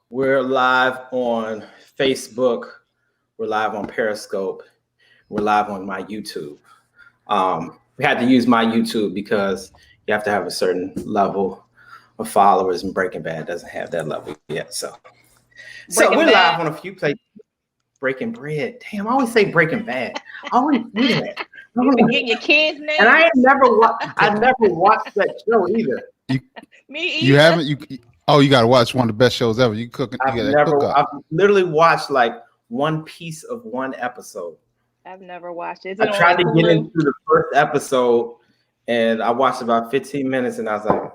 We're live on Facebook. We're live on Periscope. We're live on my YouTube. We had to use my YouTube because you have to have a certain level of followers, and Breaking Bad doesn't have that level yet. So we're live on a few places. Breaking Bread. Damn, I always say Breaking Bad. I always do that. You been getting your kids' names. And I never watched that show either. Me either. You haven't? You got to watch one of the best shows ever. You cooking? I've literally watched like one piece of one episode. I've never watched it. I tried to get into the first episode, and I watched about 15 minutes, and I was like,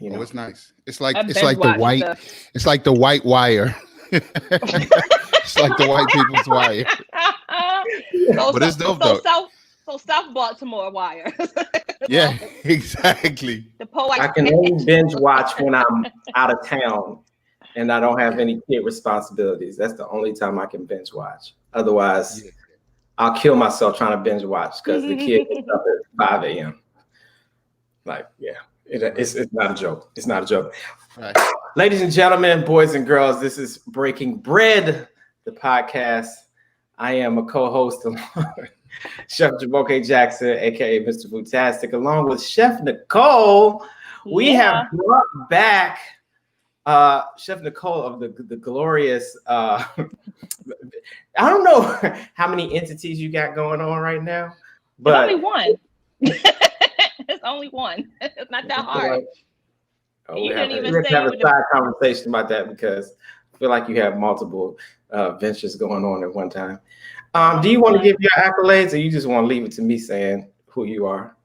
it's nice. It's like the white. Stuff. It's like the white wire. It's like the white people's wire. But it's dope though. So South Baltimore wire. Yeah, exactly. I can only binge watch when I'm out of town and I don't have any kid responsibilities. That's the only time I can binge watch. Otherwise, I'll kill myself trying to binge watch because the kid gets up at 5 a.m. Like, it's not a joke. It's not a joke. Right. Ladies and gentlemen, boys and girls, this is Breaking Bread, the podcast. I am a co-host along Chef Roc Jackson, aka Mr. Fantastic, along with Chef Nicole. We have brought back Chef Nicole of the glorious. I don't know how many entities you got going on right now, but it's only one. It's only one. It's not that hard. We have to have a side conversation about that because I feel like you have multiple ventures going on at one time. Do you want to give your accolades, or you just want to leave it to me saying who you are?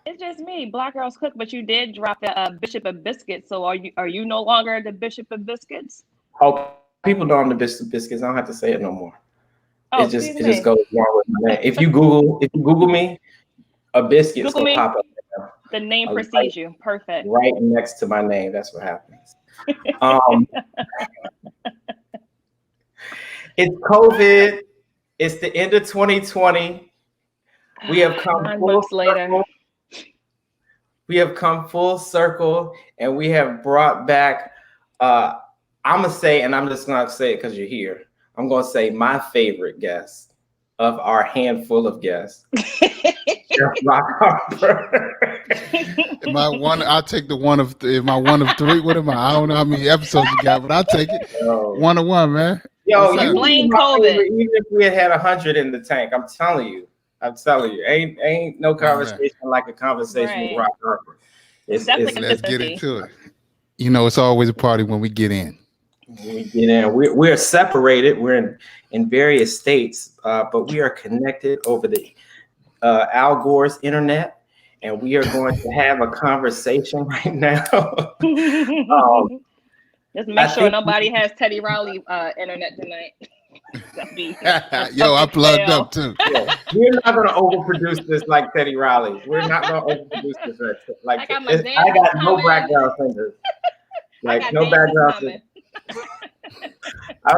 It's just me, Black Girls Cook. But you did drop the Bishop of Biscuits. So are you no longer the Bishop of Biscuits? Oh, people know I'm the Bishop of Biscuits. I don't have to say it no more. It just goes along with my name. If you Google me, a biscuit will pop up. The name precedes you. Perfect. Right next to my name. That's what happens. It's COVID. It's the end of 2020. We have come full circle. We have come full circle, and we have brought back. I'm gonna say, and I'm just gonna say it because you're here. I'm gonna say my favorite guest of our handful of guests, Chef Roc Harper. Am I one? I'll take the one of. Am I one of three? What am I? I don't know how many episodes you got, but I'll take it. One of one, man. Yo, you blame COVID. Even if we had 100 in the tank, I'm telling you, ain't no conversation like a conversation with Roc Harper. Let's get into it. You know, it's always a party when we get in. When we get in, we're separated. We're in various states, but we are connected over the Al Gore's internet, and we are going to have a conversation right now. Just make sure nobody has Teddy Riley internet tonight. Yo, I plugged up too. Yeah, we're not going to overproduce this like Teddy Riley. We're not going to overproduce this. Like I got no background singers. Like no background singers. I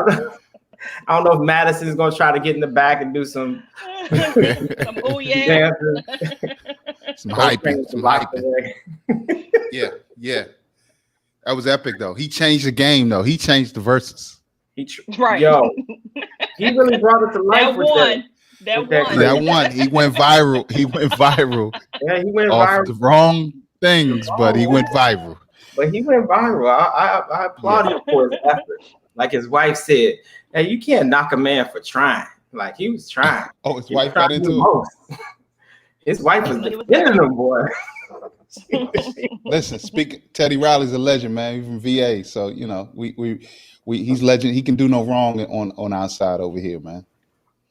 don't know if Madison's going to try to get in the back and do some oh yeah, some hyping. Yeah. That was epic, though. He changed the game, though. He changed the verses. Right. Yo, he really brought it to life with that. That one. He went viral. Yeah, he went off viral. The wrong things, but he went viral. But he went viral. I applaud him for his effort. Like his wife said, hey, you can't knock a man for trying. Like he was trying. Oh, his wife got into it. His wife was defending him, boy. Listen, Teddy Riley's a legend, man. He's from VA, so you know he's legend. He can do no wrong on our side over here, man.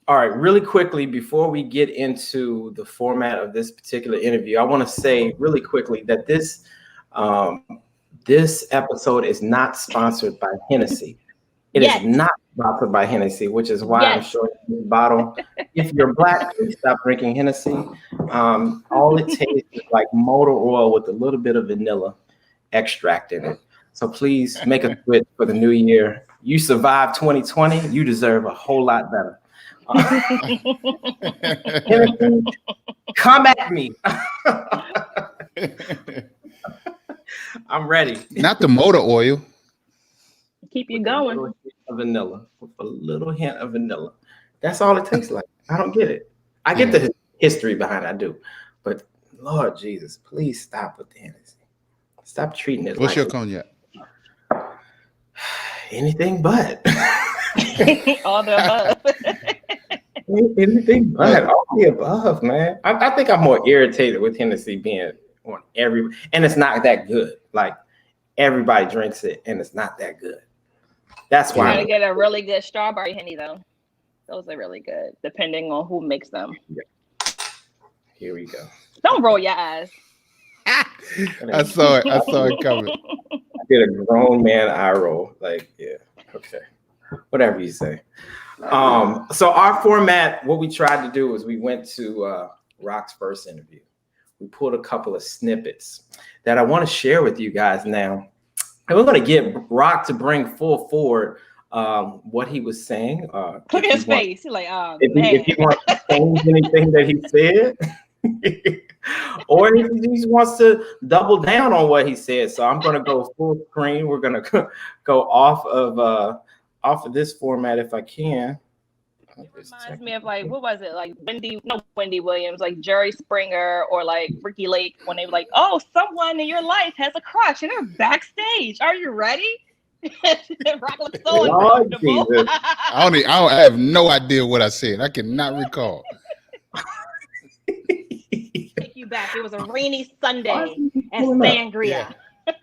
All right, really quickly before we get into the format of this particular interview, I want to say really quickly that this episode is not sponsored by Hennessy. It is not sponsored by Hennessy, which is why I'm showing you this bottle. If you're Black, please stop drinking Hennessy. All it tastes is like motor oil with a little bit of vanilla extract in it. So please make a switch for the new year. You survived 2020. You deserve a whole lot better. Hennessy, come at me. I'm ready. Not the motor oil. Keep you with going. A little hint of vanilla. With a little hint of vanilla. That's all it tastes like. I don't get it. I get the history behind it, I do. But Lord Jesus, please stop with the Hennessy. Stop treating it What's like your cognac? anything but. All the above. Anything but all the above, man. I think I'm more irritated with Hennessy being on and it's not that good. Like everybody drinks it and it's not that good. That's why. You gotta get a really good strawberry Henny though. Those are really good, depending on who makes them. Yeah. Here we go. Don't roll your eyes. I saw it coming. I did a grown man eye roll. Like, yeah, okay. Whatever you say. So our format, what we tried to do is we went to Roc's first interview. We pulled a couple of snippets that I want to share with you guys now. And we're going to get Roc to bring full forward what he was saying. Look at his face. He's like, oh, if man. If he wants to change anything that he said, or if he just wants to double down on what he said. So I'm going to go full screen. We're going to go off of this format if I can. It reminds me of like, what was it? Like Wendy Williams, like Jerry Springer or like Ricky Lake when they were like, oh, someone in your life has a crush and they're backstage. Are you ready? Roc looks so uncomfortable. I have no idea what I said. I cannot recall. Take you back. It was a rainy Sunday at Sangria. Yeah.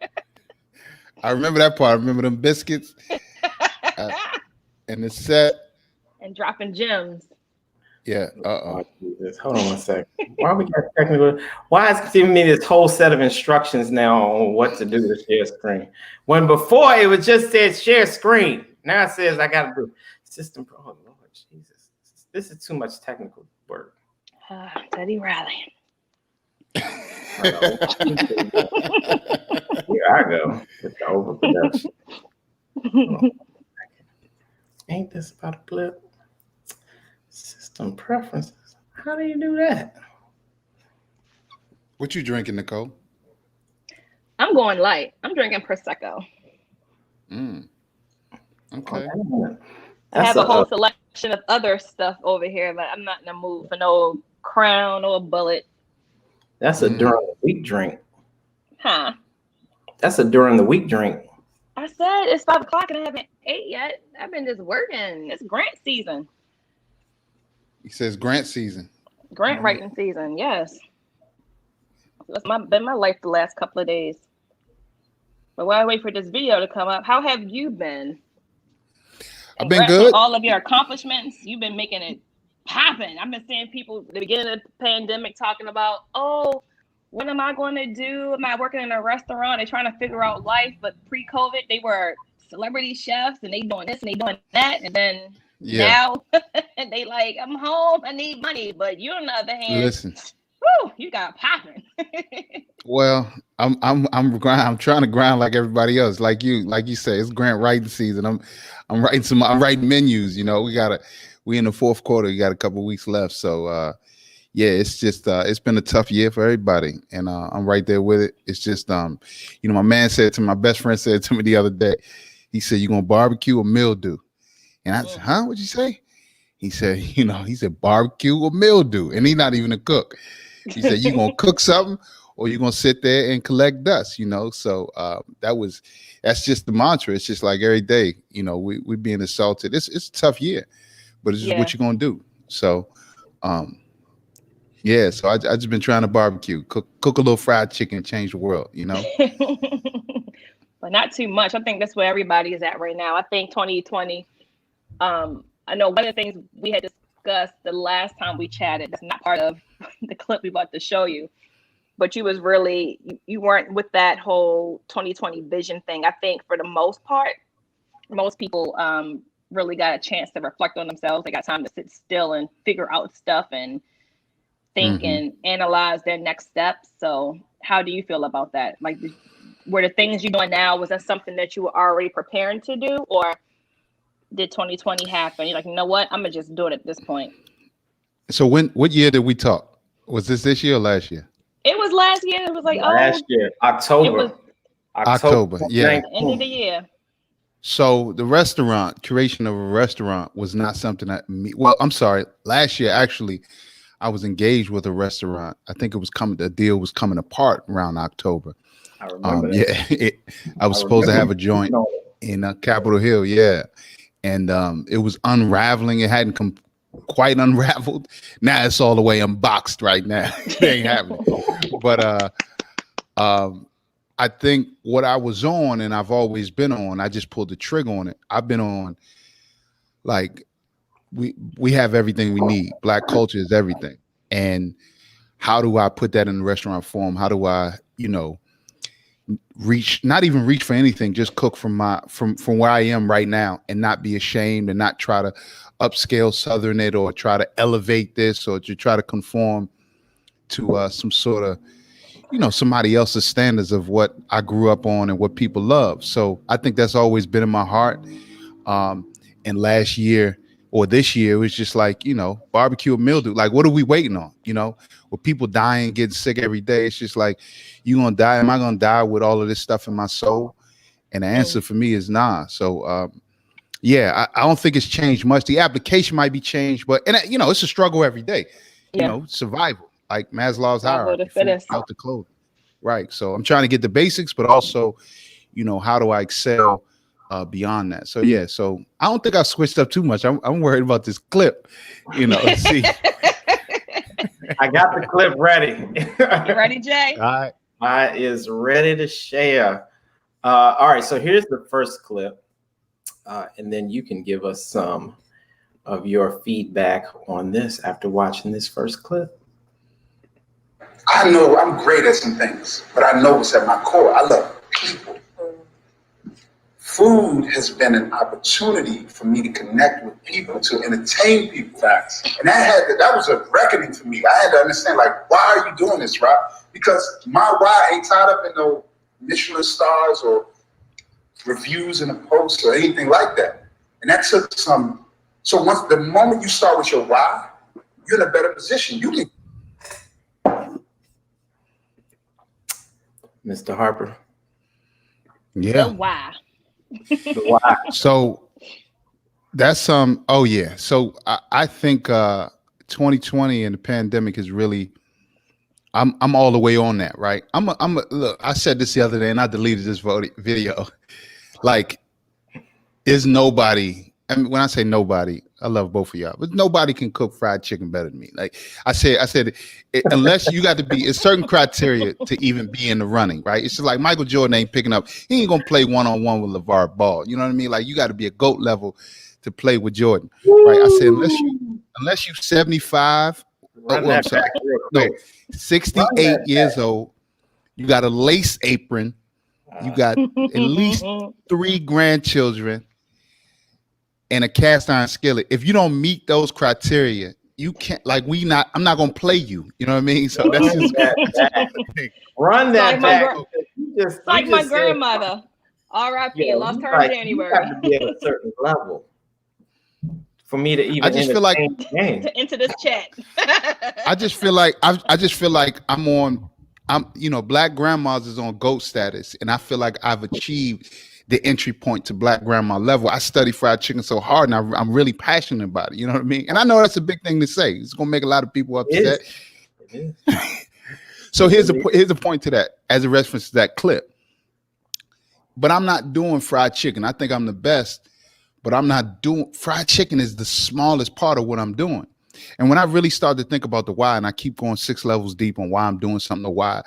I remember that part. I remember them biscuits and the set. And dropping gems. Yeah. Oh, Jesus. Hold on one second. Why we got technical? Why is it giving me this whole set of instructions now on what to do to share screen? When before it was just said share screen. Now it says I got to do system. Oh Lord Jesus, this is too much technical work. Teddy Riley. Here I go with the overproduction. Ain't this about a blip? System preferences. How do you do that? What you drinking, Nicole? I'm going light. I'm drinking Prosecco. Okay. I have a whole selection of other stuff over here, but I'm not in the mood for no Crown or Bullet. That's a during the week drink. Huh? That's a during the week drink. I said it's 5 o'clock and I haven't ate yet. I've been just working. It's grant season. He says grant season. Grant writing season, yes. That's been my life the last couple of days. But while I wait for this video to come up, how have you been? I've been good. All of your accomplishments, you've been making it happen. I've been seeing people at the beginning of the pandemic talking about, oh, what am I going to do? Am I working in a restaurant? They're trying to figure out life. But pre-COVID, they were celebrity chefs and they doing this and they doing that. And then now they like, I'm home. I need money. But you, on the other hand, listen, woo, you got popping. Well, I'm trying to grind like everybody else. Like you say, it's grant writing season. I'm writing menus. You know, we in the fourth quarter. We got a couple of weeks left. So yeah, it's just it's been a tough year for everybody, and I'm right there with it. It's just my best friend said to me the other day, he said, "You gonna barbecue or mildew?" And I said, "Huh? What'd you say?" He said, he said barbecue or mildew, and he's not even a cook. He said, "You gonna cook something or you gonna sit there and collect dust?" So that's just the mantra. It's just like every day, we being assaulted. It's a tough year, but it's just what you're gonna do. So yeah, so I just been trying to barbecue, cook a little fried chicken, change the world, But not too much. I think that's where everybody is at right now. I think 2020. I know one of the things we had discussed the last time we chatted, that's not part of the clip we about to show you, but you weren't with that whole 2020 vision thing. I think for the most part, most people really got a chance to reflect on themselves. They got time to sit still and figure out stuff and think and analyze their next steps. So how do you feel about that? Like, were the things you're doing now, was that something that you were already preparing to do, or did 2020 happen? You're like, you know what? I'm gonna just do it at this point. So what year did we talk? Was this year or last year? It was last year. It was like last year, October. October. Yeah. the end of the year. So the restaurant curation of a restaurant was not something that me. Well, I'm sorry. Last year, actually, I was engaged with a restaurant. I think it was coming. The deal was coming apart around October. I remember that. Yeah, I was supposed to have a joint in Capitol Hill. Yeah, and it was unraveling. It hadn't quite unraveled. Now it's all the way unboxed right now. It ain't happening. But I think what I was on, and I've always been on, I just pulled the trigger on it. I've been on, like, we have everything we need. Black culture is everything. And how do I put that in the restaurant form? How do I, not even reach for anything, just cook from where I am right now and not be ashamed and not try to upscale Southern it or try to elevate this or to try to conform to some sort of, somebody else's standards of what I grew up on and what people love. So I think that's always been in my heart. And last year or this year, it was just like, barbecue or mildew. Like, what are we waiting on? With people dying, getting sick every day. It's just like, you gonna die? Am I gonna die with all of this stuff in my soul? And the answer for me is nah. So I don't think it's changed much. The application might be changed, but it's a struggle every day. Survival. Like Maslow's hierarchy, out the clothing, right? So I'm trying to get the basics, but also, how do I excel beyond that? So so I don't think I switched up too much. I'm worried about this clip, Let's see. I got the clip ready. You ready, Jay? All right. I is ready to share. All right, so here's the first clip, and then you can give us some of your feedback on this after watching this first clip. I know I'm great at some things, but I know what's at my core. I love people. Food has been an opportunity for me to connect with people, to entertain people. Facts. And that was a reckoning for me. I had to understand, like, why are you doing this, Rob? Because my why ain't tied up in no Michelin stars or reviews in a post or anything like that. And that took some. So the moment you start with your why, you're in a better position. You can. Mr. Harper. Yeah. The why. The why. So that's So I think 2020 and the pandemic is really. I'm all the way on that, right? Look, I said this the other day and I deleted this video. Like, there's nobody. I mean, when I say nobody, I love both of y'all, but nobody can cook fried chicken better than me. Like I said, unless you got to be a certain criteria to even be in the running, right? It's just like Michael Jordan ain't picking up. He ain't gonna play one-on-one with LeVar Ball. You know what I mean? Like, you got to be a GOAT level to play with Jordan, right? I said unless you 75. I'm sorry. No, 68 years old. You got a lace apron. You got at least 3 grandchildren. And a cast iron skillet. If you don't meet those criteria, you can't. Like, I'm not gonna play you. You know what I mean? So that's just run that back. Like my grandmother, R.I.P. I lost her in January. You have to be at a certain level for me to even. I just feel like to enter this chat. I just feel like Black grandmas is on GOAT status, and I feel like I've achieved the entry point to Black grandma level. I study fried chicken so hard, and I'm really passionate about it. You know what I mean? And I know that's a big thing to say. It's gonna make a lot of people upset. It is. So here's a point to that, as a reference to that clip. But I'm not doing fried chicken. I think I'm the best, but I'm not doing fried chicken is the smallest part of what I'm doing. And when I really started to think about the why, and I keep going 6 levels deep on why I'm doing something, the why.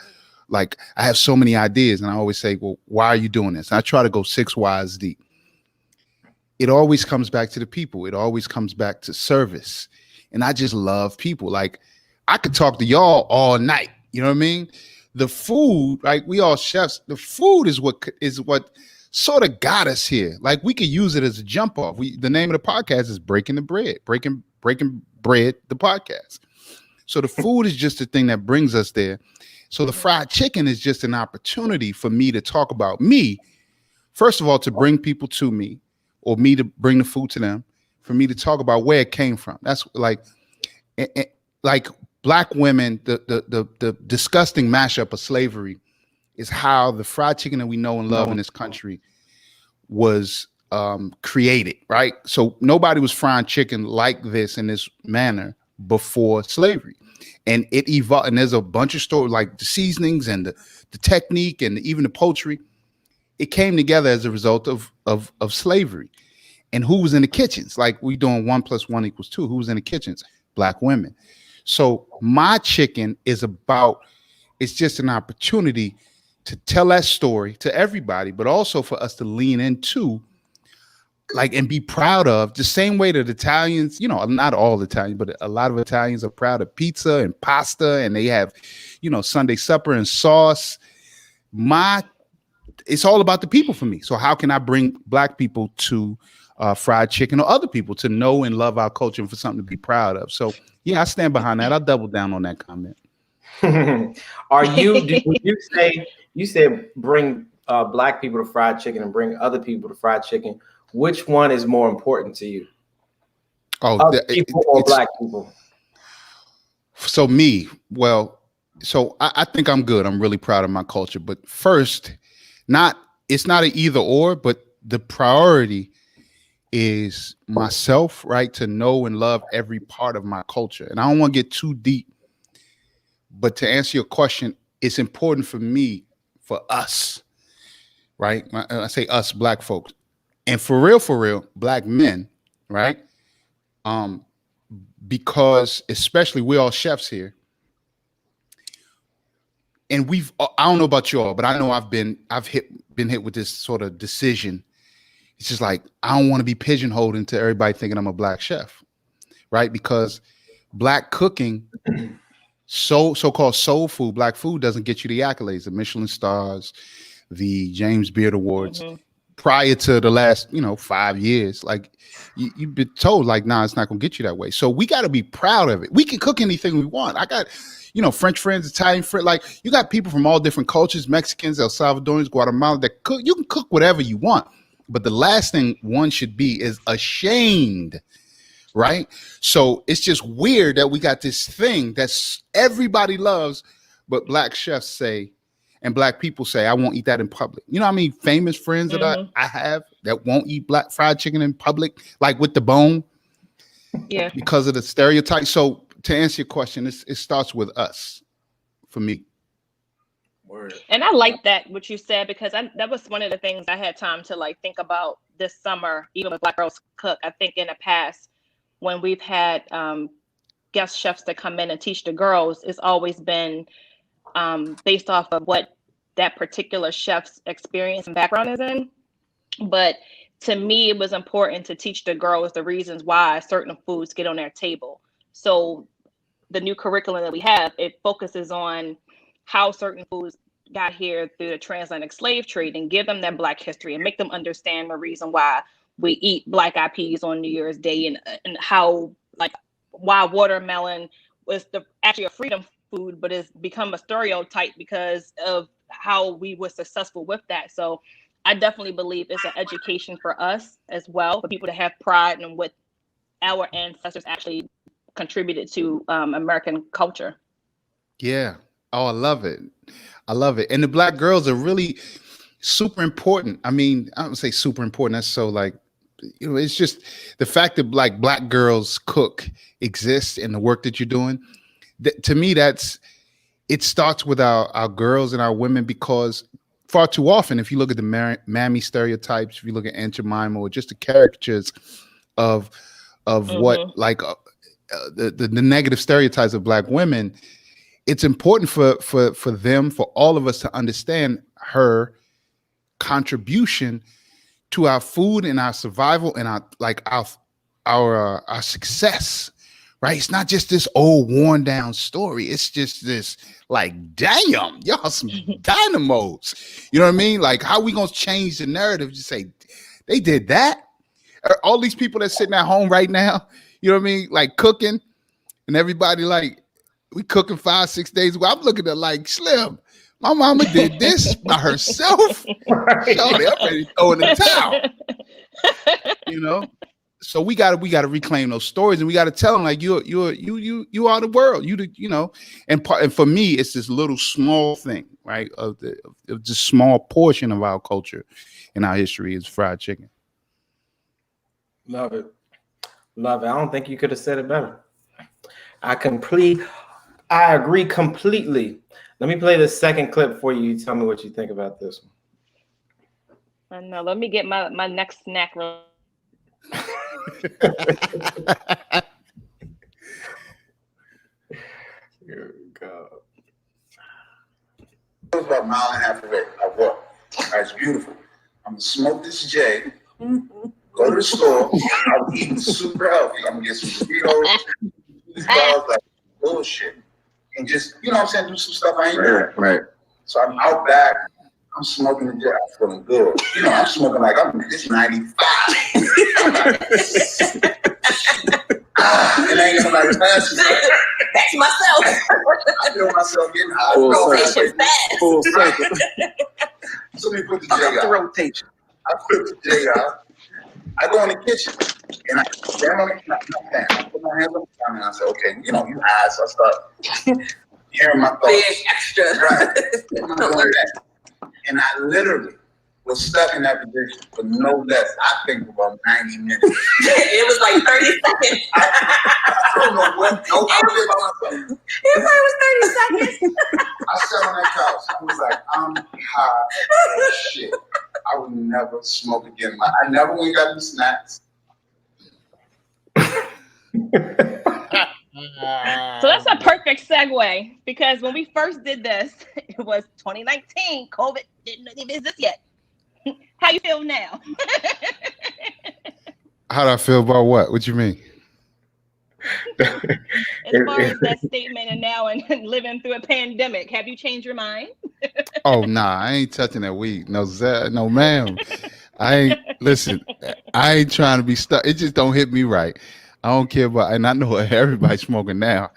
Like, I have so many ideas, and I always say, well, why are you doing this? And I try to go 6 whys deep. It always comes back to the people. It always comes back to service. And I just love people. Like, I could talk to y'all all night. You know what I mean? The food, like, we all chefs, the food is what sort of got us here. Like, we could use it as a jump off. The name of the podcast is Breaking the Bread, Breaking Bread, the podcast. So the food is just the thing that brings us there. So the fried chicken is just an opportunity for me to talk about me. First of all, to bring people to me, or me to bring the food to them, for me to talk about where it came from. That's like Black women, the disgusting mashup of slavery is how the fried chicken that we know and love in this country was created, right? So nobody was frying chicken like this in this manner before slavery. And it evolved, and there's a bunch of stories like the seasonings and the technique and even the poultry. It came together as a result of slavery. And who was in the kitchens? Like we doing 1 + 1 = 2. Who was in the kitchens? Black women. So my chicken is it's just an opportunity to tell that story to everybody, but also for us to lean into like and be proud of the same way that Italians, you know, not all Italians, but a lot of Italians are proud of pizza and pasta, and they have, you know, Sunday supper and sauce. It's all about the people for me. So how can I bring Black people to fried chicken, or other people to know and love our culture and for something to be proud of? So yeah, I stand behind that. I'll double down on that comment. You said bring Black people to fried chicken and bring other people to fried chicken. Which one is more important to you? People or Black people? So me, well, so I think I'm good. I'm really proud of my culture. But first, it's not an either or, but the priority is myself, right? To know and love every part of my culture. And I don't want to get too deep, but to answer your question, it's important for me, for us, right? I say us Black folks, and for real, Black men, right? Because especially we're all chefs here. And I don't know about y'all, but I know I've been hit with this sort of decision. It's just like, I don't want to be pigeonholed into everybody thinking I'm a Black chef, right? Because Black cooking, so-called soul food, Black food doesn't get you the accolades, the Michelin stars, the James Beard Awards. Mm-hmm. Prior to the last, 5 years, like you've been told, like, nah, it's not gonna get you that way. So we got to be proud of it. We can cook anything we want. I got, French friends, Italian friends, like you got people from all different cultures, Mexicans, El Salvadorians, Guatemala, that cook. You can cook whatever you want. But the last thing one should be is ashamed, right? So it's just weird that we got this thing that's everybody loves, but Black chefs say, and Black people say, I won't eat that in public. You know what I mean? Famous friends that I have that won't eat Black fried chicken in public, like with the bone. Yeah. Because of the stereotype. So to answer your question, it starts with us, for me. Word. And I like that, what you said, because that was one of the things I had time to like think about this summer, even with Black Girls Cook. I think in the past, when we've had guest chefs that come in and teach the girls, it's always been based off of what that particular chef's experience and background is in. But to me, it was important to teach the girls the reasons why certain foods get on their table. So the new curriculum that we have, it focuses on how certain foods got here through the transatlantic slave trade, and give them that Black history and make them understand the reason why we eat black eyed peas on New Year's Day, and how, like, why watermelon was actually a freedom food, but it's become a stereotype because of how we were successful with that. So I definitely believe it's an education for us as well, for people to have pride in what our ancestors actually contributed to American culture. Yeah. Oh, I love it. I love it. And the Black girls are really super important. I mean, I don't say super important. That's so like, it's just the fact that like Black girls cook exists in the work that you're doing. To me, it starts with our girls and our women, because far too often, if you look at the mammy stereotypes, if you look at Aunt Jemima, or just the caricatures of what like the negative stereotypes of Black women, it's important for them, for all of us, to understand her contribution to our food and our survival and our success. Right? It's not just this old worn down story. It's just this like, damn, y'all some dynamos. You know what I mean? Like, how we gonna change the narrative? Just say they did that. All these people that's sitting at home right now, you know what I mean? Like cooking, and everybody like, we cooking 5-6 days. I'm looking at like, Slim, my mama did this by herself. Right. I'm ready to throw in the towel. You know? So we gotta reclaim those stories, and we gotta tell them like, you are the world. And for me, it's this little small thing, right? Of this small portion of our culture and our history is fried chicken. Love it. Love it. I don't think you could have said it better. I agree completely. Let me play the second clip for you. You tell me what you think about this one. I know. Let me get my next snack. Here we go. It was about a mile and a half away. I walked. It's beautiful. I'm gonna smoke this J. Go to the store. I'm eating super healthy. I'm gonna get some burritos, these balls, like bullshit, and just what I'm saying, do some stuff I ain't doing. Right. So I'm out back. I'm smoking the J. I'm feeling good. I'm smoking like I'm this 95. And ain't nobody passing. That's myself. I feel myself getting high. Full circle. So let me put the J out. rotation. I put the J out. I go in the kitchen and I stand on the counter. I put my hands on the counter and I say, okay, you high. So I start hearing my thoughts. Big extra. Right. I'm doing that. And I literally was stuck in that position for no less, I think, about 90 minutes. It was like 30 seconds. I don't know what. No, I was by myself. It was 30 seconds. I sat on that couch. I was like, I'm high as shit. I would never smoke again. I never went and got any snacks. So that's a perfect segue, because when we first did this, it was 2019. COVID didn't know any business yet. How you feel now? How do I feel about what? What you mean? As far as that statement and now and living through a pandemic, have you changed your mind? Oh nah, I ain't touching that weed. No, no, ma'am. Listen. I ain't trying to be stuck. It just don't hit me right. I don't care about, and I know everybody's smoking now.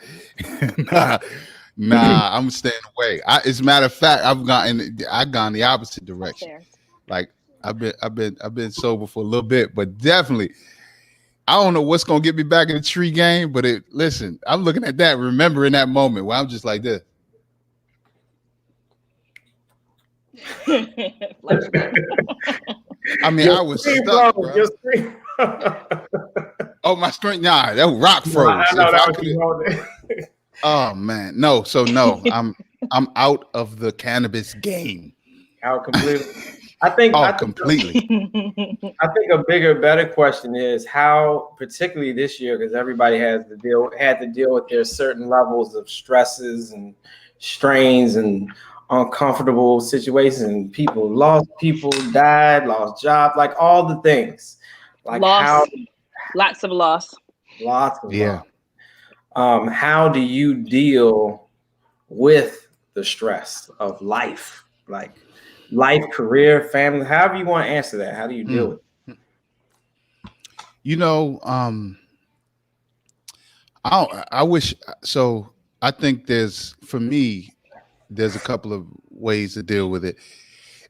nah, I'm staying away. As a matter of fact, I've gone the opposite direction. Like I've been sober for a little bit, but definitely, I don't know what's gonna get me back in the tree game. But listen, I'm looking at that, remembering that moment where I'm just like this. I mean, I was stuck, bro. Oh, my screen. Nah, that rock froze. Oh man, no. So no, I'm out of the cannabis game. Out completely. I think completely. I think a bigger, better question is how, particularly this year, because everybody had to deal with their certain levels of stresses and strains and uncomfortable situations. People died, lost jobs, like all the things. Like lots of loss. Lots of loss. How do you deal with the stress of life? Like life, career, family, however you want to answer that. How do you deal with it? I wish so. I think there's a couple of ways to deal with it.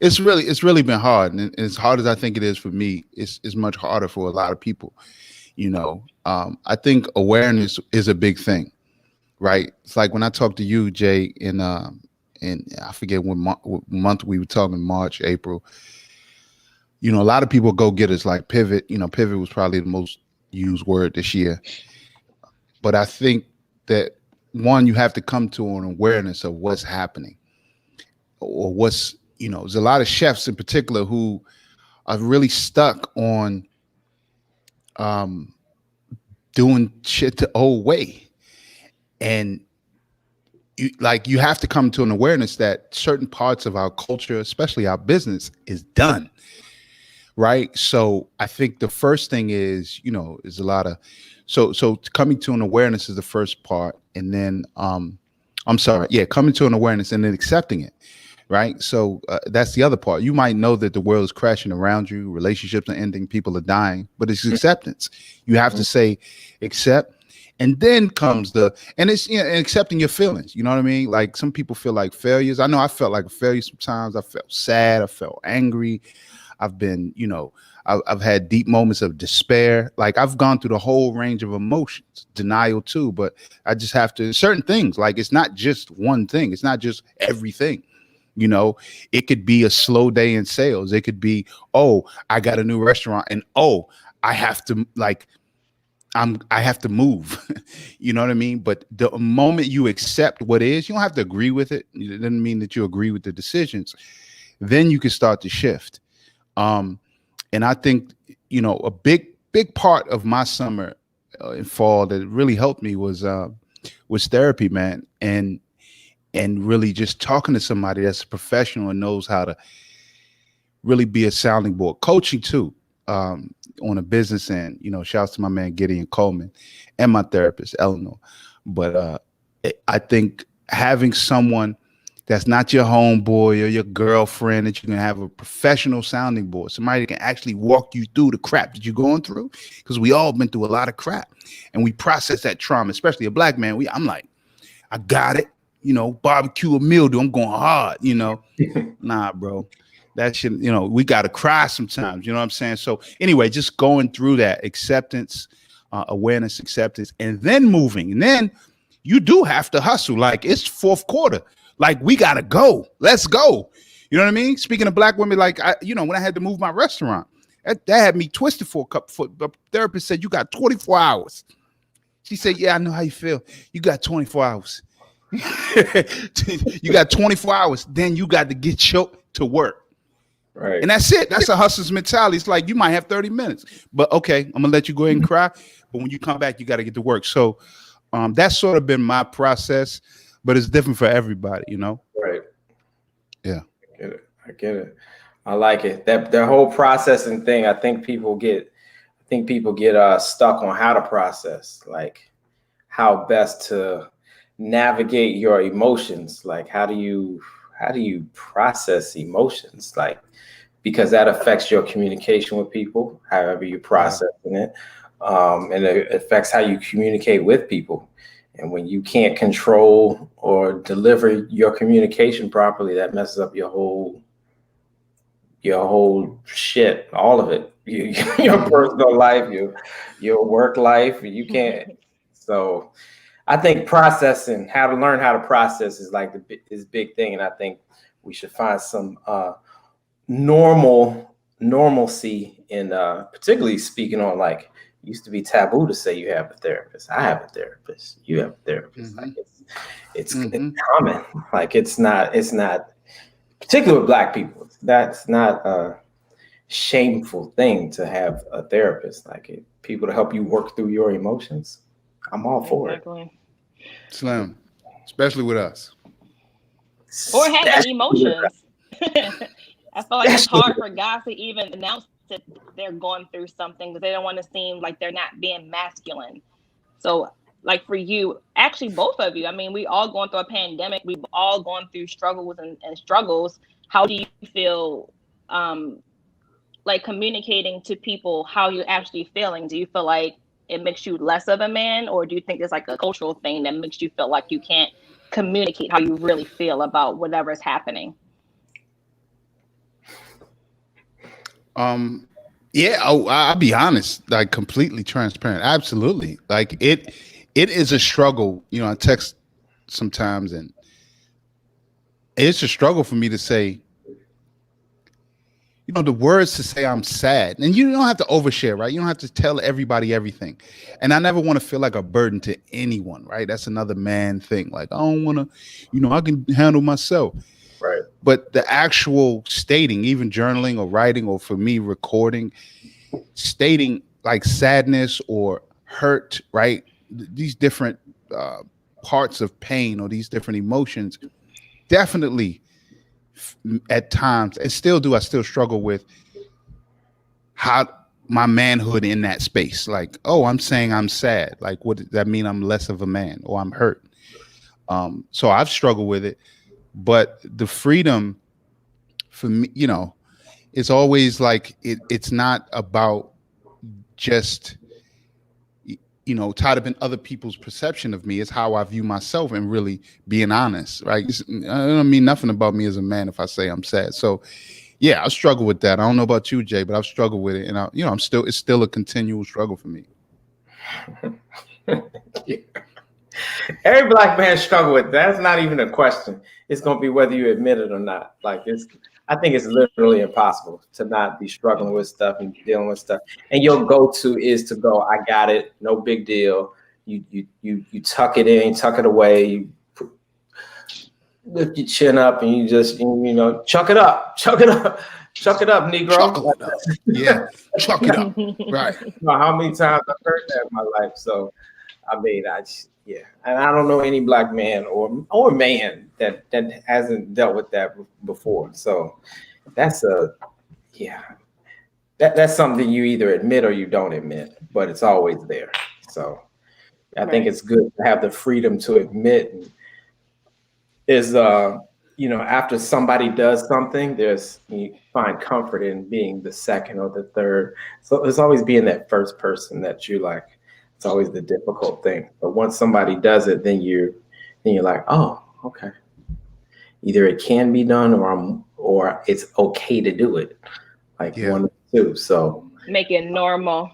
It's really been hard, and as hard as I think it is for me, it's much harder for a lot of people. I think awareness is a big thing, right? It's like when I talked to you, Jay, in I forget what month we were talking, March, April. A lot of people go getters like pivot. Pivot was probably the most used word this year. But I think that one, you have to come to an awareness of what's happening, or what's, there's a lot of chefs in particular who are really stuck on doing shit the old way. And you have to come to an awareness that certain parts of our culture, especially our business, is done. Right. So I think the first thing is, is a lot of, so coming to an awareness is the first part. And then, coming to an awareness and then accepting it. Right. So that's the other part. You might know that the world is crashing around you. Relationships are ending. People are dying. But it's acceptance. You have to say, accept. And then comes it's accepting your feelings. You know what I mean? Like some people feel like failures. I know I felt like a failure sometimes. I felt sad. I felt angry. I've been, I've had deep moments of despair. Like I've gone through the whole range of emotions, denial too. But I just have to, certain things, like it's not just one thing. It's not just everything. You know, it could be a slow day in sales. It could be, oh, I got a new restaurant, and oh, I have to I have to move. You know what I mean? But the moment you accept what is, you don't have to agree with it. It doesn't mean that you agree with the decisions. Then you can start to shift. And I think, you know, a big part of my summer and fall that really helped me was therapy, man. And really just talking to somebody that's a professional and knows how to really be a sounding board. Coaching too, on a business end. You know, shouts to my man Gideon Coleman and my therapist Eleanor. But I think having someone that's not your homeboy or your girlfriend, that you can have a professional sounding board, somebody that can actually walk you through the crap that you're going through, because we all been through a lot of crap and we process that trauma, especially a black man. I'm like, I got it. You know, barbecue a mildew, I'm going hard, you know. Nah, bro. That shit, you know, we got to cry sometimes, you know what I'm saying? So anyway, just going through that acceptance, awareness, acceptance, and then moving. And then you do have to hustle. Like, it's fourth quarter. Like, we got to go. Let's go. You know what I mean? Speaking of black women, like, when I had to move my restaurant, that had me twisted for a couple. The therapist said, you got 24 hours. She said, yeah, I know how you feel. You got 24 hours. You got 24 hours. Then you got to get to work. Right. And that's it. That's a hustler's mentality. It's like, you might have 30 minutes, but okay, I'm gonna let you go ahead and cry. But when you come back, you got to get to work. So that's sort of been my process, but it's different for everybody, you know? Right. Yeah. I get it. I like it. That whole processing thing, I think people get stuck on how to process, like how best to navigate your emotions. Like, how do you process emotions? Like, because that affects your communication with people, however you processing it. And it affects how you communicate with people. And when you can't control or deliver your communication properly, that messes up your whole shit, all of it. Your personal life, your work life. You can't. So I think processing, how to learn how to process is like this big thing. And I think we should find some normalcy in particularly speaking on, like, used to be taboo to say you have a therapist. I have a therapist. You have a therapist. Like, it's common. Like, it's not particularly with Black people. That's not a shameful thing to have a therapist. Like, people to help you work through your emotions. I'm all for it. Slim, especially with us. Or having emotions. I feel like it's hard for guys to even announce that they're going through something because they don't want to seem like they're not being masculine. So, like, for you, actually both of you, I mean, we all going through a pandemic. We've all gone through struggles and struggles. How do you feel like communicating to people how you're actually feeling? Do you feel like it makes you less of a man, or do you think it's like a cultural thing that makes you feel like you can't communicate how you really feel about whatever's happening? Yeah, I'll be honest, like, completely transparent. Absolutely. Like, it is a struggle. You know, I text sometimes and it's a struggle for me to say, you know, the words to say I'm sad. And you don't have to overshare, right? You don't have to tell everybody everything. And I never want to feel like a burden to anyone, right? That's another man thing. Like, I don't want to, you know, I can handle myself. Right. But the actual stating, even journaling or writing, or for me, recording, stating like sadness or hurt, right? These different parts of pain or these different emotions, definitely at times, and still do, I still struggle with how my manhood in that space. Like, oh, I'm saying I'm sad. Like, what does that mean? I'm less of a man, or I'm hurt. So I've struggled with it. But the freedom for me, you know, it's always like it's not about just, you know, tied up in other people's perception of me. It's how I view myself and really being honest, right? I don't mean nothing about me as a man if I say I'm sad. So yeah, I struggle with that. I don't know about you, Jay, but I've struggled with it. And it's still a continual struggle for me. Yeah. Every black man struggle with that. That's not even a question. It's gonna be whether you admit it or not. Like I think it's literally impossible to not be struggling with stuff and dealing with stuff. And your go-to is to go, I got it, no big deal. You tuck it in, tuck it away, you lift your chin up, and you just chuck it up, Negro. Chuckle it up. Yeah, chuck it up. Right. How many times I've heard that in my life? So, I mean, and I don't know any black man or man that hasn't dealt with that before. So, that's that's something you either admit or you don't admit, but it's always there. So, I think it's good to have the freedom to admit. After somebody does something, you find comfort in being the second or the third. So it's always being that first person that you like. It's always the difficult thing. But once somebody does it, then you're like, oh, okay. Either it can be done or it's okay to do it. Like one or two. So make it normal.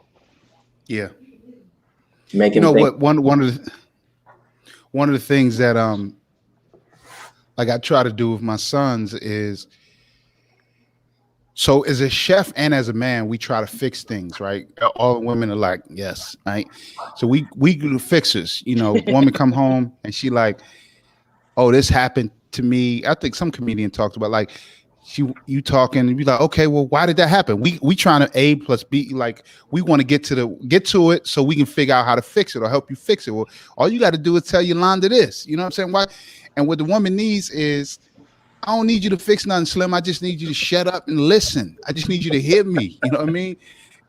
Yeah. What one of the things that like I try to do with my sons is, so as a chef and as a man, we try to fix things, right? All women are like, yes, right? So we do the fixers. Woman come home and she like, oh, this happened to me. I think some comedian talked about like, you talking, and you like, okay, well, why did that happen? We trying to A plus B, like we want to get to it so we can figure out how to fix it or help you fix it. Well, all you got to do is tell Yolanda this. You know what I'm saying? Why? And what the woman needs is, I don't need you to fix nothing, Slim. I just need you to shut up and listen. I just need you to hear me. You know what I mean?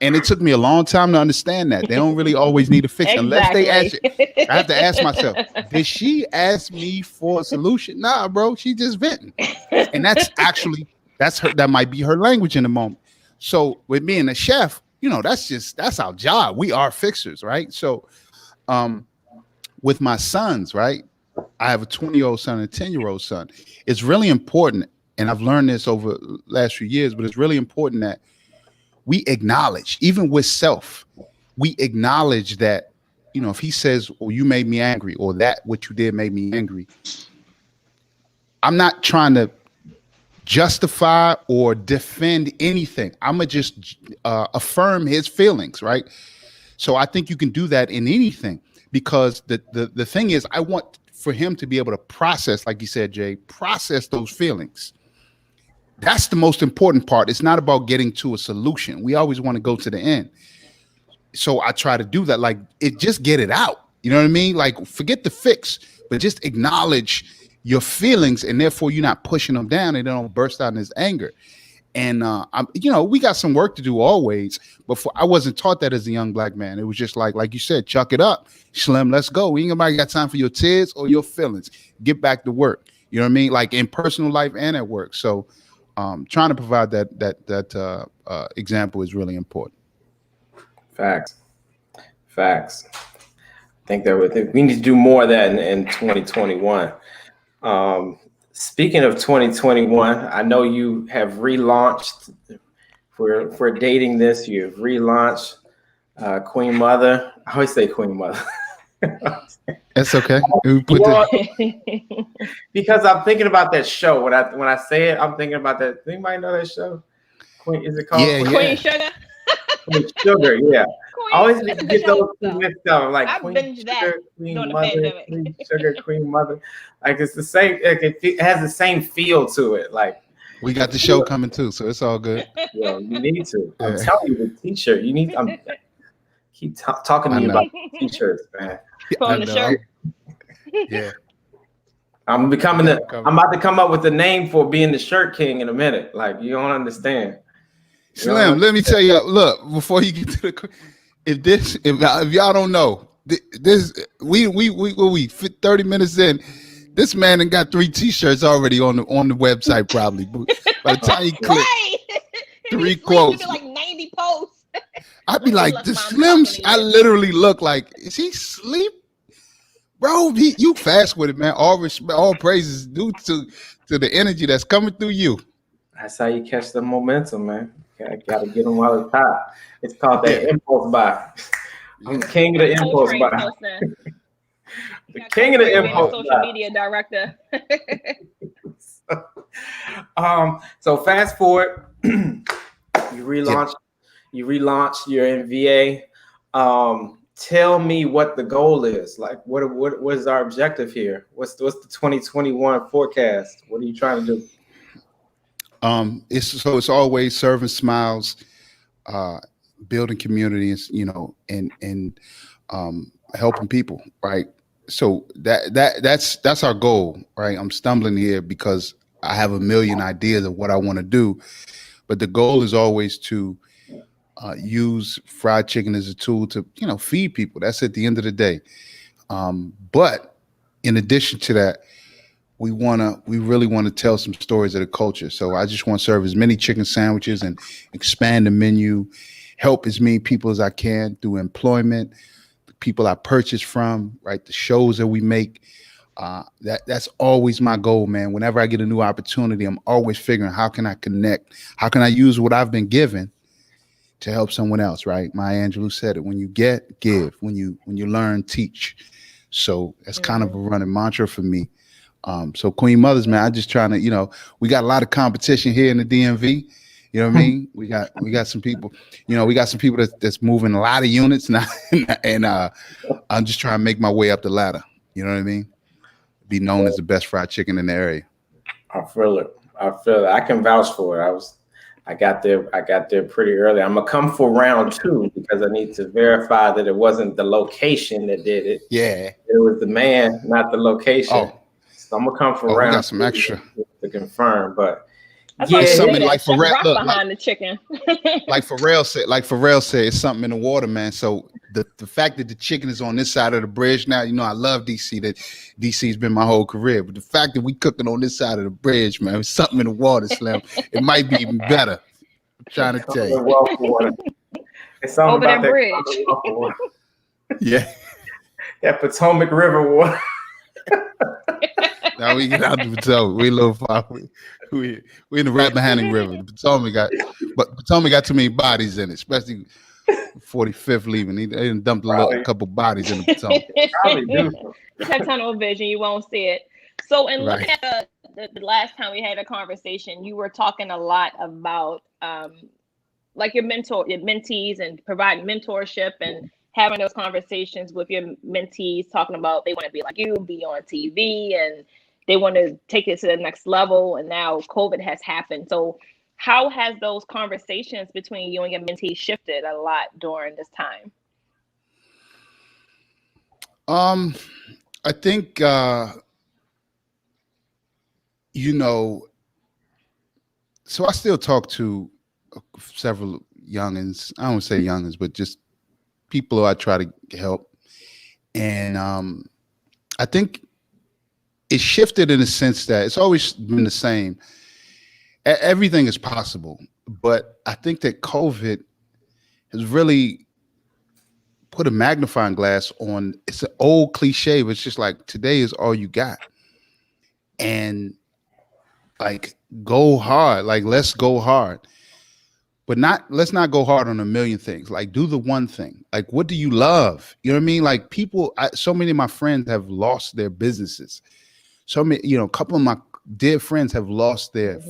And it took me a long time to understand that. They don't really always need to fix it. Unless they ask you. I have to ask myself, did she ask me for a solution? Nah, bro, she just venting. And that's that might be her language in the moment. So with me and the chef, that's our job. We are fixers, right? So with my sons, right? I have a 20-year-old son and a 10-year-old son. It's really important, and I've learned this over the last few years, but it's really important that we acknowledge, even with self, we acknowledge that, if he says, oh, you made me angry, or that what you did made me angry, I'm not trying to justify or defend anything. I'm going to just affirm his feelings, right? So I think you can do that in anything, because the thing is, I want for him to be able to process, like you said, Jay, process those feelings. That's the most important part. It's not about getting to a solution. We always want to go to the end. So I try to do that. Like, just get it out. You know what I mean? Like, forget the fix, but just acknowledge your feelings, and therefore you're not pushing them down and they don't burst out in his anger. And we got some work to do always. Before, I wasn't taught that as a young black man. It was just like you said, chuck it up, Slim, let's go. We ain't nobody got time for your tears or your feelings. Get back to work. You know what I mean? Like in personal life and at work. So trying to provide that example is really important. Facts. I think we need to do more of that in 2021. Speaking of 2021, I know you have relaunched. For dating this, you've relaunched Queen Mother. I always say Queen Mother. That's okay. Because I'm thinking about that show. When I say it, I'm thinking about that. Anybody know that show? Is it called Queen Sugar? Queen Sugar, yeah. Queen, I always get those two mixed up. Like I Queen binged Sugar, that Queen Mother, Queen Sugar, Queen Mother. Like it's the same. Like it has the same feel to it. Like we got the show coming too, so it's all good. Yo, you need to. I'm telling you, the T-shirt. You need. Keep talking to me about T-shirts, man. On the shirt. Yeah. I'm about to come up with a name for being the shirt king in a minute. Like you don't understand. Slim, let me tell you. Look, before you get to the, if y'all don't know, this we 30 minutes in. This man done got 3 T-shirts already on the website probably. By the time he click, right. 3 quotes. Like 90 posts. I'd be like, the Slims. I literally look like, is he sleep? Bro, you fast with it, man. All respect, all praises due to the energy that's coming through you. That's how you catch the momentum, man. Gotta get them while it's hot. It's called that impulse buy. I'm king of the impulse buy. The king of the being a impulse social buy. media director. So fast forward, you relaunch your MVA. Tell me what the goal is. Like, what is our objective here? What's the 2021 forecast? What are you trying to do? It's always serving smiles, building communities, and helping people, right? So that's our goal, right? I'm stumbling here because I have a million ideas of what I want to do, but the goal is always to use fried chicken as a tool to, feed people. That's at the end of the day. But in addition to that, we really want to tell some stories of the culture. So I just want to serve as many chicken sandwiches and expand the menu, help as many people as I can through employment, the people I purchase from, right? The shows that we make. That's always my goal, man. Whenever I get a new opportunity, I'm always figuring, how can I connect? How can I use what I've been given to help someone else, right? Maya Angelou said it: when you get, give. When you learn, teach. So that's kind of a running mantra for me. So Queen Mothers, man, I'm just trying to, we got a lot of competition here in the DMV. You know what I mean? We got some people, we got some people that's moving a lot of units now, and I'm just trying to make my way up the ladder. You know what I mean? Be known as the best fried chicken in the area. I feel it. I can vouch for it. I got there pretty early. I'm gonna come for round 2 because I need to verify that it wasn't the location that did it. Yeah. It was the man, not the location. Oh. So I'm gonna come for round. We got some extra to confirm, but it's something like Chef Pharrell, Roc behind the chicken. like Pharrell said, it's something in the water, man. So the fact that the chicken is on this side of the bridge now, I love DC. That DC's been my whole career, but the fact that we cooking on this side of the bridge, man, it's something in the water, Slim. It might be even better. I'm trying to tell you. It's something over about that bridge. Yeah, that Potomac River water. Now we get out the Potomac. We a little far. We in the Rappahannock River. The Potomac got too many bodies in it, especially 45th leaving. They done dumped a couple bodies in the Potomac. Probably do. Just have tunnel vision, you won't see it. So in looking Right. at the last time we had a conversation, you were talking a lot about like your mentees and providing mentorship and having those conversations with your mentees, talking about they want to be like you, be on TV, and they want to take it to the next level. And now COVID has happened. So how has those conversations between you and your mentees shifted a lot during this time? I think so I still talk to several youngins. I don't say youngins, but just people who I try to help. And I think it shifted in the sense that it's always been the same. Everything is possible, but I think that COVID has really put a magnifying glass on. It's an old cliche, but it's just like, today is all you got. And like, go hard. Like, let's go hard. But let's not go hard on a million things. Like, do the one thing. Like, what do you love? You know what I mean? Like, so many of my friends have lost their businesses. So many, a couple of my dear friends have lost their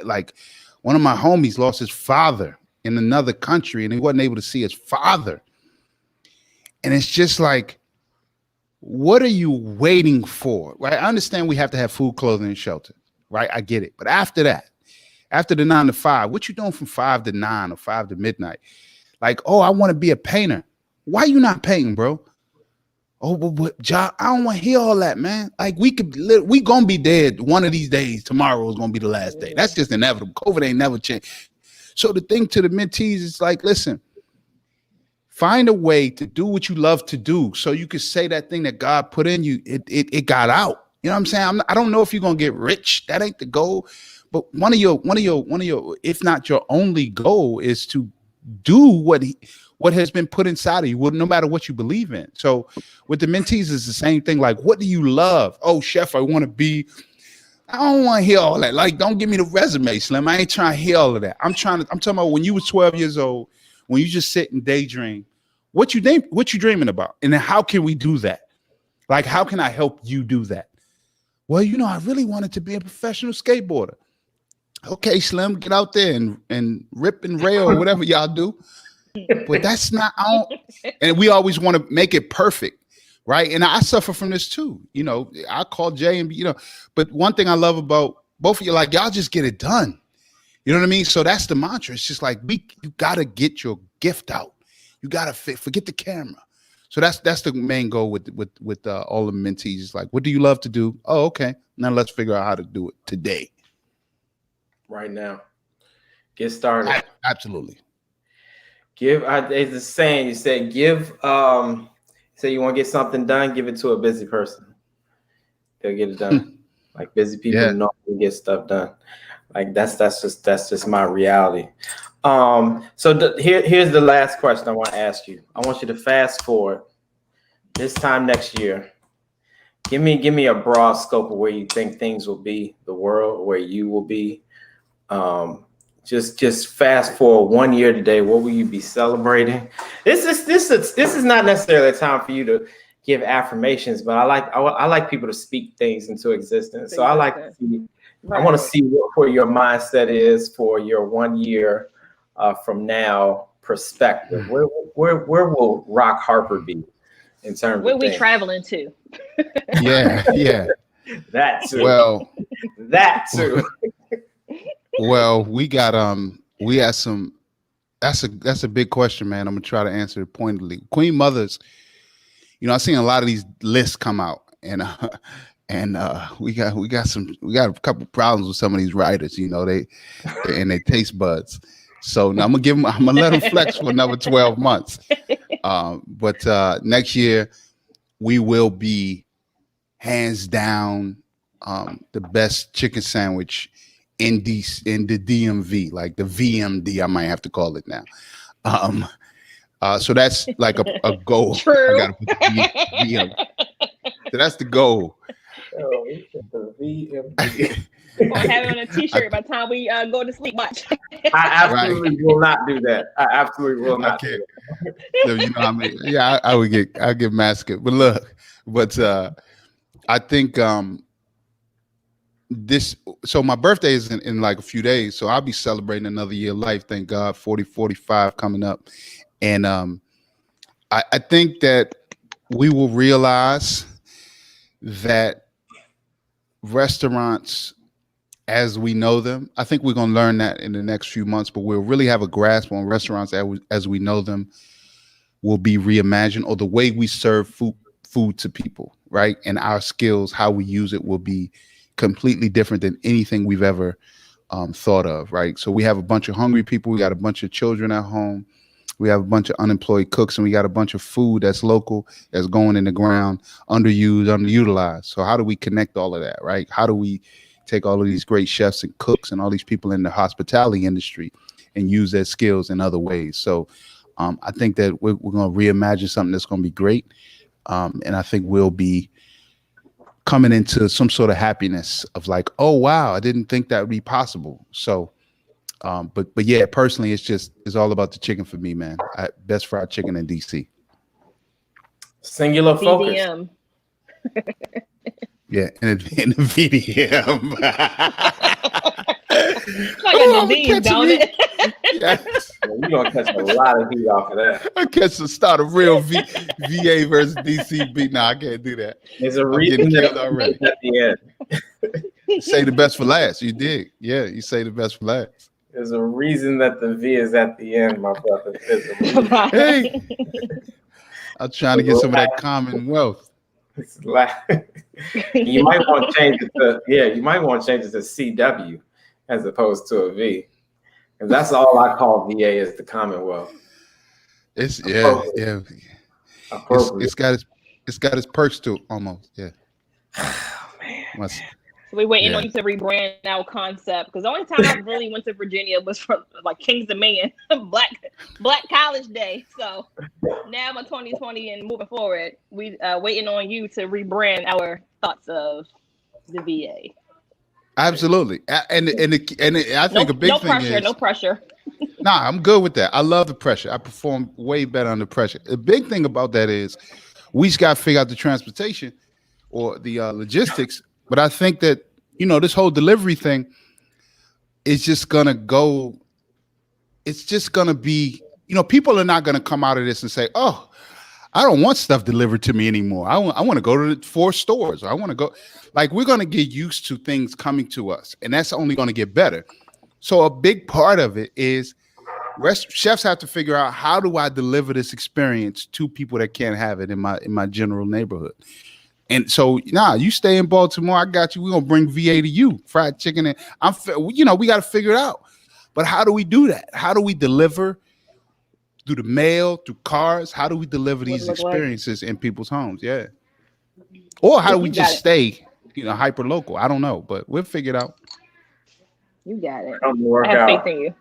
like one of my homies lost his father in another country and he wasn't able to see his father. And it's just like, what are you waiting for? Right? I understand we have to have food, clothing, and shelter. Right? I get it. But after that, after the 9 to 5, what you doing from 5 to 9 or 5 to midnight? Like, oh, I want to be a painter. Why you not painting, bro? Oh, but John, I don't want to hear all that, man. Like, we gonna be dead one of these days. Tomorrow is gonna be the last day. That's just inevitable. COVID ain't never changed. So the thing to the mentees is like, listen, find a way to do what you love to do, so you can say that thing that God put in you. It got out. You know what I'm saying? I don't know if you're gonna get rich. That ain't the goal. But one of your, if not your only goal, is to do what has been put inside of you, no matter what you believe in. So with the mentees, it's the same thing. Like, what do you love? Oh, chef, I want to be. I don't want to hear all that. Like, don't give me the resume, Slim. I ain't trying to hear all of that. I'm talking about when you was 12 years old, when you just sit and daydream. What you dreaming about? And then how can we do that? Like, how can I help you do that? Well, you know, I really wanted to be a professional skateboarder. Okay, Slim, get out there and rip and rail or whatever y'all do. But that's not and we always want to make it perfect, right? And I suffer from this too. You know, I call Jay and but one thing I love about both of you, like, y'all just get it done. You know what I mean? So that's the mantra. It's just like, you gotta get your gift out. You gotta forget the camera. So that's the main goal with all the mentees. It's like, what do you love to do? Oh, okay. Now let's figure out how to do it today. Right now. Get started. Absolutely. It's the saying, you said, say you want to get something done, give it to a busy person. They'll get it done. Like, busy people know to get stuff done. Like, that's just my reality. Here's the last question I want to ask you. I want you to fast forward this time next year. Give me a broad scope of where you think things will be, the world, where you will be. Just fast forward 1 year today. What will you be celebrating? This is not necessarily a time for you to give affirmations, but I like people to speak things into existence. So I like to see. I want to see where your mindset is for your 1 year from now perspective. Where will Roc Harper be in terms where of we things? Traveling to? Yeah. That too. Well, that too. Well, we had some. That's a big question, man. I'm gonna try to answer it pointedly. Queen mothers, you know, I've seen a lot of these lists come out, and we got a couple problems with some of these writers. You know, they and their taste buds. So now I'm gonna let them flex for another 12 months. But next year we will be hands down the best chicken sandwich in the DMV, like the VMD, I might have to call it now. So that's like a goal. True. I gotta put the VM. So that's the goal. Oh, the VMD. We're gonna have it on a T-shirt by the time we go to sleep. Watch. I absolutely will not do that. I absolutely will not. Okay. So, you know, I mean, yeah, I'll get massacred. But look, I think so my birthday is in like a few days, so I'll be celebrating another year of life. Thank God, 40, 45 coming up. And I think that we will realize that restaurants as we know them, I think we're going to learn that in the next few months, but we'll really have a grasp on restaurants as we know them will be reimagined, or the way we serve food to people, right? And our skills, how we use it, will be completely different than anything we've ever thought of, right? So we have a bunch of hungry people. We got a bunch of children at home. We have a bunch of unemployed cooks, and we got a bunch of food that's local, that's going in the ground, underused, underutilized. So how do we connect all of that, right? How do we take all of these great chefs and cooks and all these people in the hospitality industry and use their skills in other ways? So I think that we're going to reimagine something that's going to be great. And I think we'll be coming into some sort of happiness of like, oh, wow, I didn't think that would be possible. So, but yeah, personally, it's all about the chicken for me, man. Best fried chicken in DC. Singular focus. BDM. Yeah, in the VDM. Like a disease, don't it? Yes. You're going to catch a lot of heat off of that. I catch the start of real VA versus DC beat. No, I can't do that. There's a reason that already. at the end. Say the best for last. You did. Yeah, you say the best for last. There's a reason that the V is at the end, my brother. Hey, I'm trying to get some of that Commonwealth. It's like, you might want to change it to CW as opposed to a V. And that's all I call VA is the Commonwealth. It's got its perks too, almost. Yeah. Oh, man. So we're waiting on you to rebrand our concept, because the only time I really went to Virginia was for like Kings Dominion, Black College Day. So now in 2020 and moving forward, we waiting on you to rebrand our thoughts of the VA. Absolutely, and I think a big thing is no pressure. Nah, I'm good with that. I love the pressure. I perform way better under pressure. The big thing about that is We just got to figure out the transportation or the logistics. But I think that, you know, this whole delivery thing is just going to go. It's just going to be, you know, people are not going to come out of this and say, oh, I don't want stuff delivered to me anymore. I want to go to the 4 stores. Or I want to go. Like, we're going to get used to things coming to us, and that's only going to get better. So a big part of it is chefs have to figure out, how do I deliver this experience to people that can't have it in my general neighborhood? And so, you stay in Baltimore. I got you. We're going to bring VA to you, fried chicken. And we got to figure it out. But how do we do that? How do we deliver through the mail, through cars? How do we deliver these experiences in people's homes? Yeah. Or how do we just stay, hyper local? I don't know, but we'll figure it out. You got it. I have faith in you.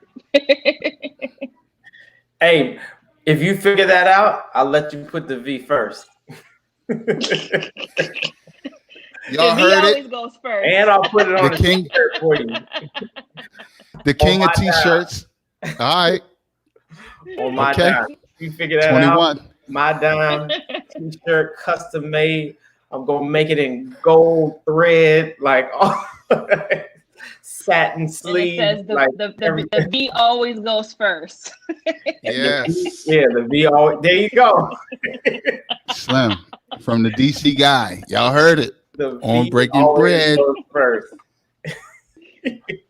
Hey, if you figure that out, I'll let you put the V first. Y'all heard it. Goes first. And I'll put it on the king t-shirt for you. The king of t-shirts. All right. On my dime. You figure that 21. out. My dime t-shirt, custom made. I'm gonna make it in gold thread, like satin sleeve. And it says the V always goes first. Yes. Yeah, the V always. There you go. Slim from the DC guy. Y'all heard it. On Breaking Bread. First.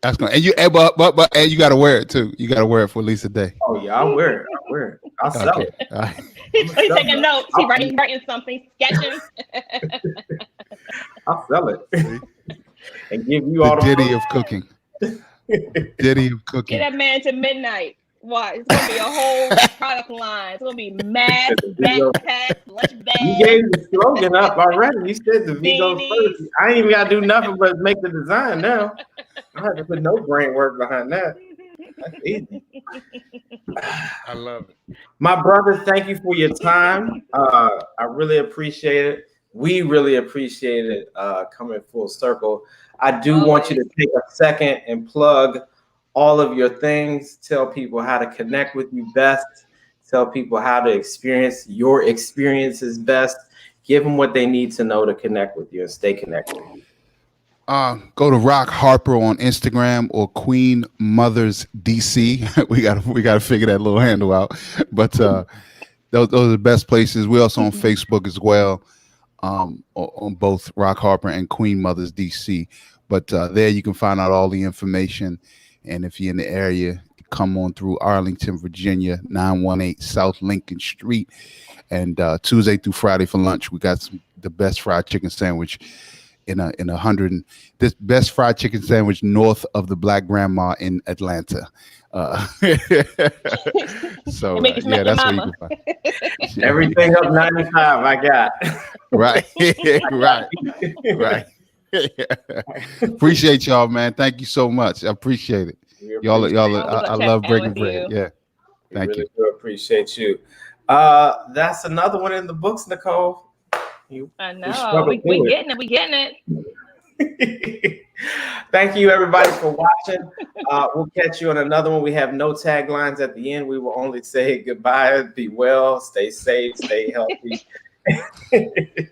That's going. And you got to wear it too. You got to wear it for at least a day. Oh yeah, I'll wear it. I'll sell it. Right. He's taking notes. He's writing something, sketching. I'll sell it and give you all the ditty of cooking. Ditty of cooking. Get that man to midnight. Why? It's gonna be a whole product line. It's gonna be masks, backpacks, lunch bags. You gave the slogan up already. You said the V goes first. I ain't even gotta do nothing but make the design now. I don't have to put no brain work behind that. That's easy. I love it. My brother, thank you for your time. I really appreciate it. We really appreciate it coming full circle. I do want you to take a second and plug all of your things. Tell people how to connect with you best. Tell people how to experience your experiences best. Give them what they need to know to connect with you and stay connected. Go to Roc Harper on Instagram or Queen Mothers DC. we got to figure that little handle out. But those are the best places. We're also on Facebook as well, on both Roc Harper and Queen Mothers DC. But there you can find out all the information. And if you're in the area, come on through Arlington, Virginia, 918 South Lincoln Street. And Tuesday through Friday for lunch, we got the best fried chicken sandwich this best fried chicken sandwich north of the Black Grandma in Atlanta. So yeah, that's where you can find it. Everything up 95 I got. Right. Right. Appreciate y'all, man. Thank you so much. I appreciate it. Y'all I love Breaking Bread. Yeah. Thank you. Do appreciate you. That's another one in the books, Nicole. I know. We getting it. Thank you, everybody, for watching. We'll catch you on another one. We have no taglines at the end. We will only say goodbye. Be well. Stay safe. Stay healthy. This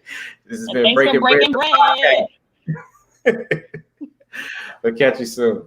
has been Breaking Bread. We'll catch you soon.